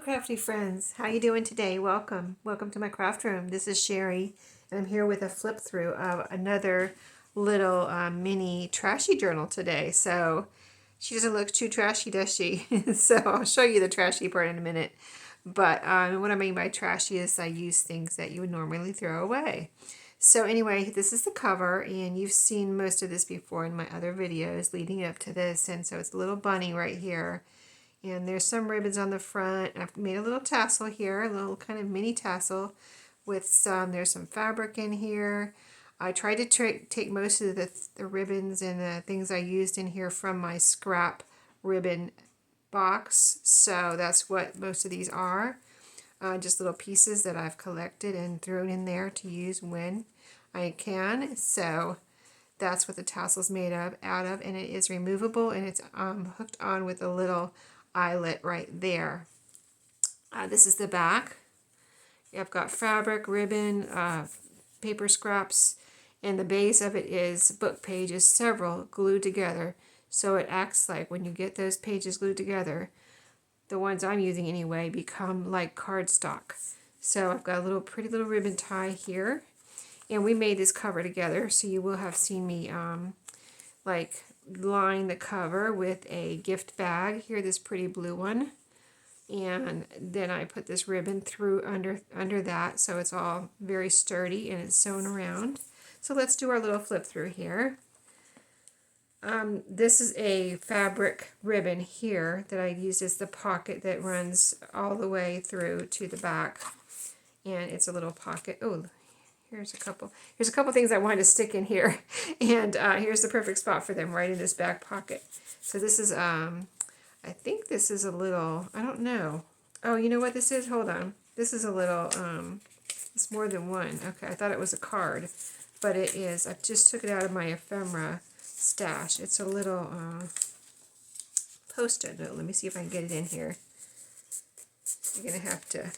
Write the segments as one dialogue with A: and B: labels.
A: Crafty friends, how you doing today? Welcome to my craft room. This is Sheree, and I'm here with a flip through of another little mini trashy journal today. So she doesn't look too trashy, does she? So I'll show you the trashy part in a minute. But what I mean by trashy is I use things that you would normally throw away. So anyway, this is the cover, and you've seen most of this before in my other videos leading up to this. And so it's a little bunny right here. And there's some ribbons on the front. I've made a little tassel here, a little kind of mini tassel with there's some fabric in here. I tried to take most of the ribbons and the things I used in here from my scrap ribbon box. So that's what most of these are. Just little pieces that I've collected and thrown in there to use when I can. So that's what the tassel's made out of, and it is removable, and it's hooked on with a little eyelet right there. This is the back. I've got fabric, ribbon, paper scraps, and the base of it is book pages, several glued together. So it acts like when you get those pages glued together, the ones I'm using anyway, become like cardstock. So I've got a little pretty little ribbon tie here. And we made this cover together, so you will have seen me like line the cover with a gift bag. Here, this pretty blue one. And then I put this ribbon through under that, so it's all very sturdy and it's sewn around. So let's do our little flip through here. This is a fabric ribbon here that I used as the pocket that runs all the way through to the back. And it's a little pocket. Oh, here's a couple things I wanted to stick in here. And here's the perfect spot for them, right in this back pocket. So this is, I think this is a little, I don't know. Oh, you know what this is? Hold on. This is a little, it's more than one. Okay, I thought it was a card, but it is. I just took it out of my ephemera stash. It's a little post-it note. Let me see if I can get it in here. You're going to have to.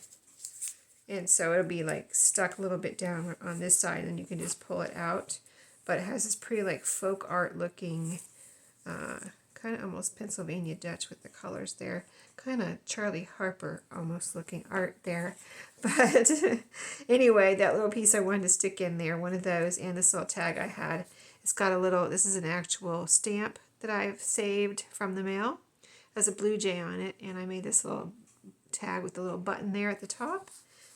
A: And so it'll be like stuck a little bit down on this side, and you can just pull it out. But it has this pretty like folk art looking, kind of almost Pennsylvania Dutch with the colors there. Kind of Charlie Harper almost looking art there. But anyway, that little piece I wanted to stick in there, one of those, and this little tag I had. It's got a little, this is an actual stamp that I've saved from the mail. It has a blue jay on it, and I made this little tag with the little button there at the top.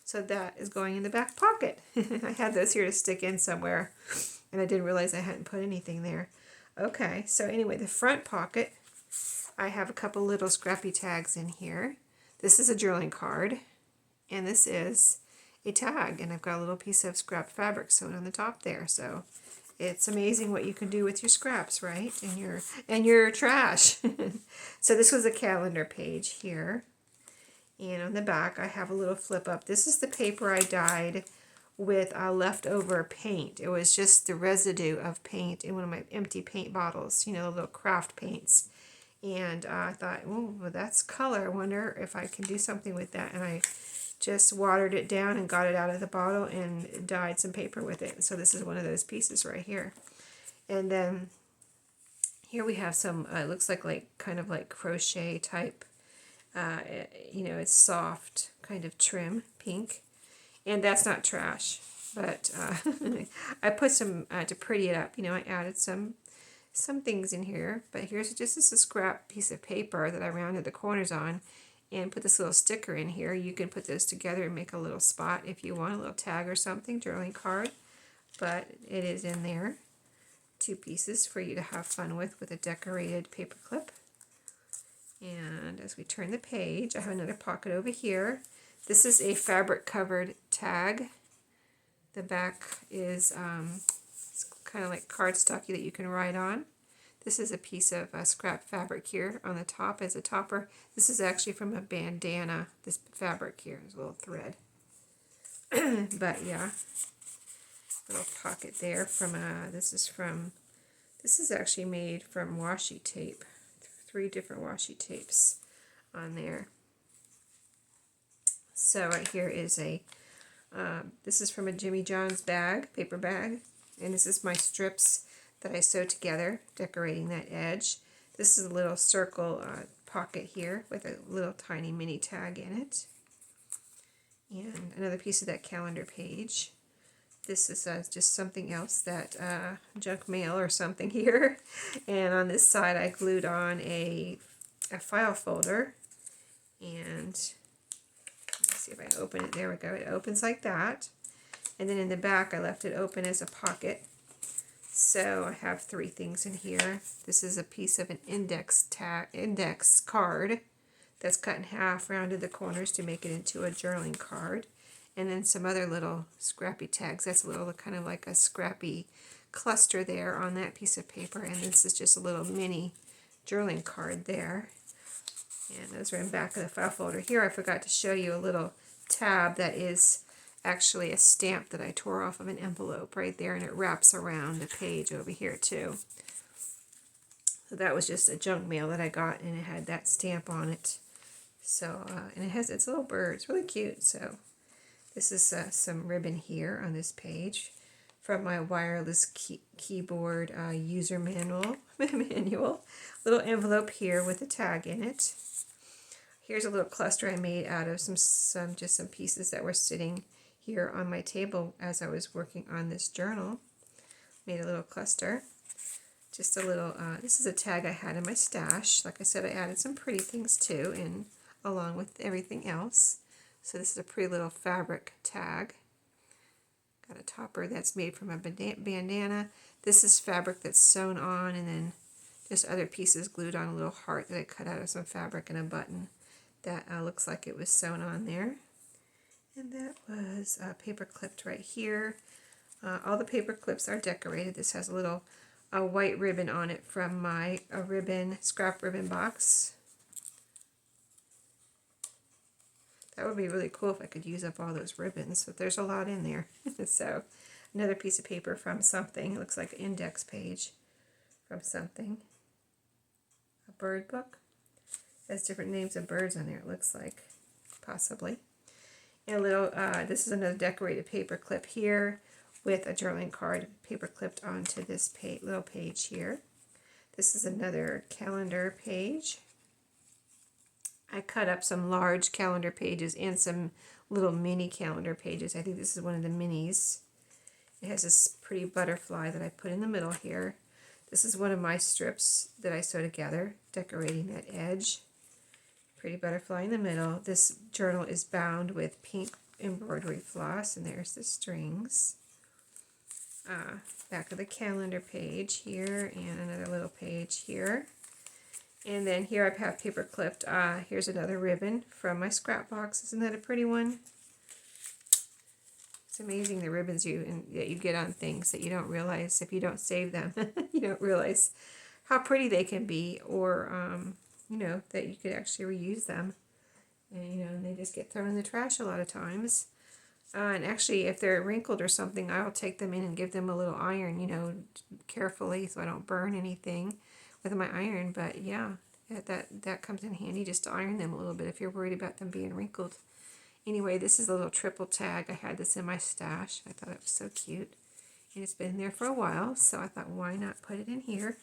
A: So that is going in the back pocket. I had those here to stick in somewhere, and I didn't realize I hadn't put anything there. Okay, so anyway, the front pocket, I have a couple little scrappy tags in here. This is a journaling card, and this is a tag, and I've got a little piece of scrap fabric sewn on the top there. So it's amazing what you can do with your scraps, right? And your trash. So this was a calendar page here. And on the back, I have a little flip up. This is the paper I dyed with leftover paint. It was just the residue of paint in one of my empty paint bottles, you know, little craft paints. And I thought, oh, well, that's color. I wonder if I can do something with that. And I just watered it down and got it out of the bottle and dyed some paper with it. So this is one of those pieces right here. And then here we have some, it looks like kind of like crochet type. You know, it's soft kind of trim pink, and that's not trash, but I put some to pretty it up. You know, I added some things in here, but here's just a scrap piece of paper that I rounded the corners on and put this little sticker in here. You can put those together and make a little spot if you want, a little tag or something, journaling card, but it is in there. 2 pieces for you to have fun with a decorated paper clip. And as we turn the page, I have another pocket over here. This is a fabric covered tag. The back is it's kind of like cardstocky that you can write on. This is a piece of scrap fabric here on the top as a topper. This is actually from a bandana, this fabric here. There's a little thread. But yeah, little pocket there from, this is actually made from washi tape. 3 different washi tapes on there. So right here is a, this is from a Jimmy John's bag, paper bag, and this is my strips that I sewed together, decorating that edge. This is a little circle pocket here with a little tiny mini tag in it. And another piece of that calendar page. This is just something else, that junk mail or something here. And on this side I glued on a file folder. And let's see if I can open it. There we go. It opens like that. And then in the back I left it open as a pocket. So I have 3 things in here. This is a piece of an index card that's cut in half, rounded the corners to make it into a journaling card. And then some other little scrappy tags. That's a little kind of like a scrappy cluster there on that piece of paper. And this is just a little mini journaling card there. And those are in back of the file folder. Here I forgot to show you a little tab that is actually a stamp that I tore off of an envelope right there, and it wraps around the page over here too. So that was just a junk mail that I got, and it had that stamp on it. So and it has its little bird. It's really cute. So this is some ribbon here on this page from my wireless keyboard user manual. Little envelope here with a tag in it. Here's a little cluster I made out of some pieces that were sitting here on my table as I was working on this journal. Made a little cluster. Just a little, this is a tag I had in my stash. Like I said, I added some pretty things too, and along with everything else. So this is a pretty little fabric tag. Got a topper that's made from a bandana. This is fabric that's sewn on, and then just other pieces glued on, a little heart that I cut out of some fabric, and a button that looks like it was sewn on there. And that was paper clipped right here. All the paper clips are decorated. This has a little white ribbon on it from my scrap ribbon box. That would be really cool if I could use up all those ribbons, but there's a lot in there. So another piece of paper from something. It looks like an index page from something. A bird book. It has different names of birds on there, it looks like, possibly. And a little, this is another decorated paper clip here with a journaling card paper clipped onto this little page here. This is another calendar page. I cut up some large calendar pages and some little mini calendar pages. I think this is one of the minis. It has this pretty butterfly that I put in the middle here. This is one of my strips that I sew together, decorating that edge. Pretty butterfly in the middle. This journal is bound with pink embroidery floss, and there's the strings. Back of the calendar page here, and another little page here. And then here I have paper clipped. Here's another ribbon from my scrap box. Isn't that a pretty one? It's amazing the ribbons that you get on things that you don't realize if you don't save them. You don't realize how pretty they can be, or you know, that you could actually reuse them. And you know, they just get thrown in the trash a lot of times. And actually, if they're wrinkled or something, I'll take them in and give them a little iron, you know, carefully so I don't burn anything with my iron. But yeah, that comes in handy just to iron them a little bit if you're worried about them being wrinkled. Anyway, this is a little triple tag. I had this in my stash. I thought it was so cute. And it's been there for a while, so I thought, why not put it in here?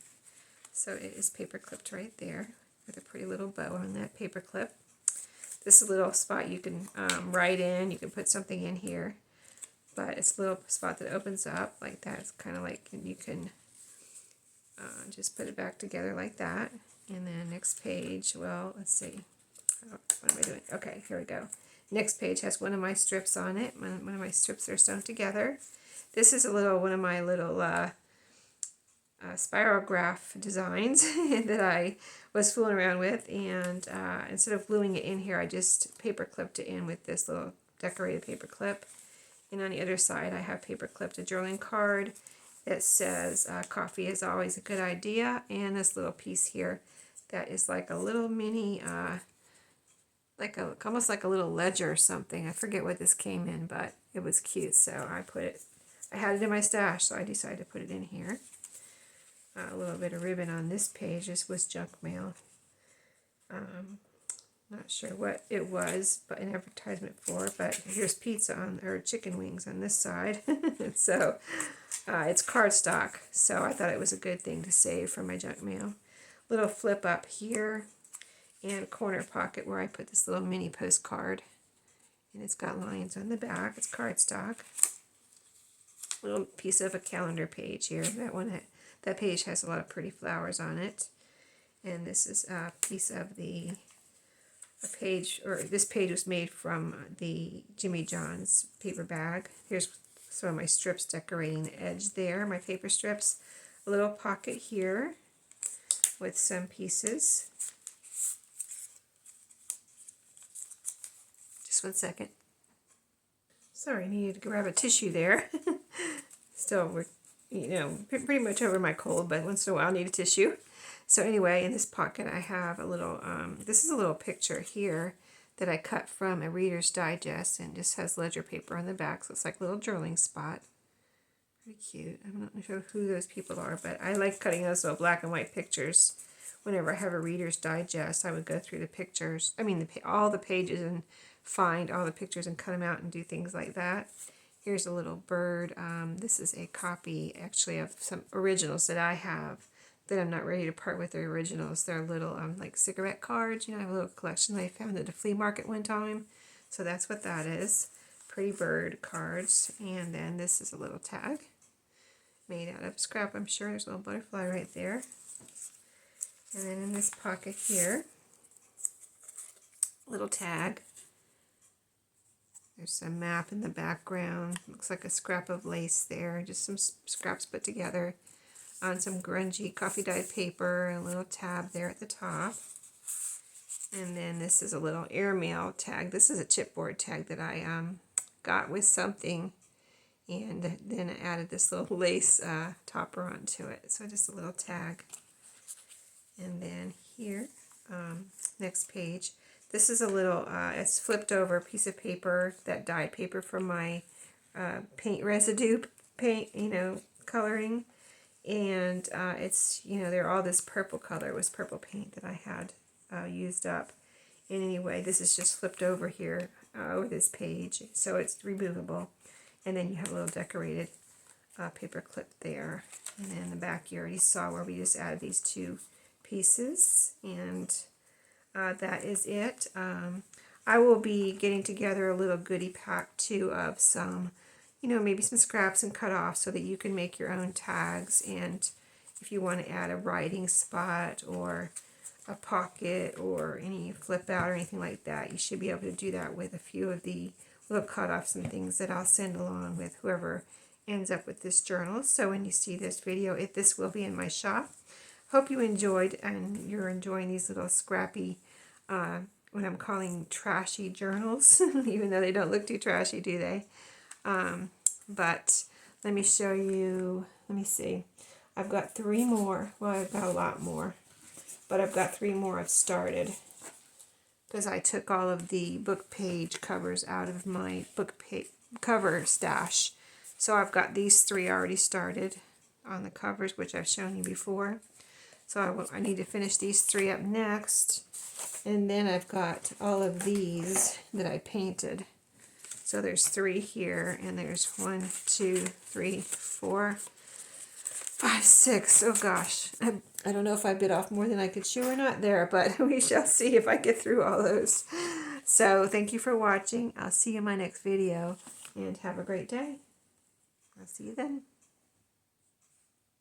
A: So it is paper clipped right there with a pretty little bow on that paper clip. This is a little spot you can write in. You can put something in here. But it's a little spot that opens up like that. It's kind of like you can just put it back together like that. And then next page, well, let's see. What am I doing? Okay, here we go. Next page has one of my strips on it. One of my strips are sewn together. This is one of my little spiral graph designs that I was fooling around with, and instead of gluing it in here, I just paper clipped it in with this little decorated paper clip. And on the other side, I have paper clipped a journaling card that says coffee is always a good idea, and this little piece here that is like a little mini almost like a little ledger or something. I forget what this came in, but it was cute, so I had it in my stash, so I decided to put it in here. A little bit of ribbon on this page. This was junk mail. Not sure what it was, but an advertisement for. But here's pizza or chicken wings on this side. So it's cardstock. So I thought it was a good thing to save for my junk mail. Little flip up here, and corner pocket where I put this little mini postcard. And it's got lines on the back. It's cardstock. Little piece of a calendar page here. That page has a lot of pretty flowers on it. And this is a piece of this page was made from the Jimmy John's paper bag. Here's some of my strips decorating the edge there, my paper strips. A little pocket here with some pieces. Just 1 second. Sorry, I needed to grab a tissue there. Still, we're, pretty much over my cold, but once in a while I need a tissue. So anyway, in this pocket I have a little, this is a little picture here that I cut from a Reader's Digest, and just has ledger paper on the back, so it's like a little journaling spot. Pretty cute. I'm not sure who those people are, but I like cutting those little black and white pictures. Whenever I have a Reader's Digest, I would go through the pictures, all the pages, and find all the pictures and cut them out and do things like that. Here's a little bird. This is a copy, actually, of some originals that I have that I'm not ready to part with. The originals. They're little like cigarette cards. I have a little collection that I found at a flea market one time. So that's what that is. Pretty bird cards. And then this is a little tag made out of scrap. I'm sure there's a little butterfly right there. And then in this pocket here, little tag. There's a map in the background. Looks like a scrap of lace there. Just some scraps put together on some grungy coffee dyed paper. And a little tab there at the top. And then this is a little airmail tag. This is a chipboard tag that I got with something. And then I added this little lace topper onto it. So just a little tag. And then here, next page. This is a little, it's flipped over piece of paper, that dyed paper from my paint residue paint, coloring. And it's, they're all this purple color. It was purple paint that I had used up. And anyway, this is just flipped over here, over this page. So it's removable. And then you have a little decorated paper clip there. And then in the back you already saw where we just added these two pieces. And that is it. I will be getting together a little goodie pack too of some, maybe some scraps and cut off so that you can make your own tags. And if you want to add a writing spot or a pocket or any flip out or anything like that, you should be able to do that with a few of the little cut-offs and things that I'll send along with whoever ends up with this journal. So when you see this video, this will be in my shop. Hope you enjoyed, and you're enjoying these little scrappy, what I'm calling trashy journals, even though they don't look too trashy, do they? But let me show you, let me see. I've got 3 more. Well, I've got a lot more, but I've got 3 more I've started because I took all of the book page covers out of my book cover stash. So I've got these 3 already started on the covers, which I've shown you before. So I need to finish these 3 up next. And then I've got all of these that I painted. So there's 3 here, and there's 1, 2, 3, 4, 5, 6. Oh gosh, I don't know if I bit off more than I could chew or not there, but we shall see if I get through all those. So thank you for watching. I'll see you in my next video, and have a great day. I'll see you then.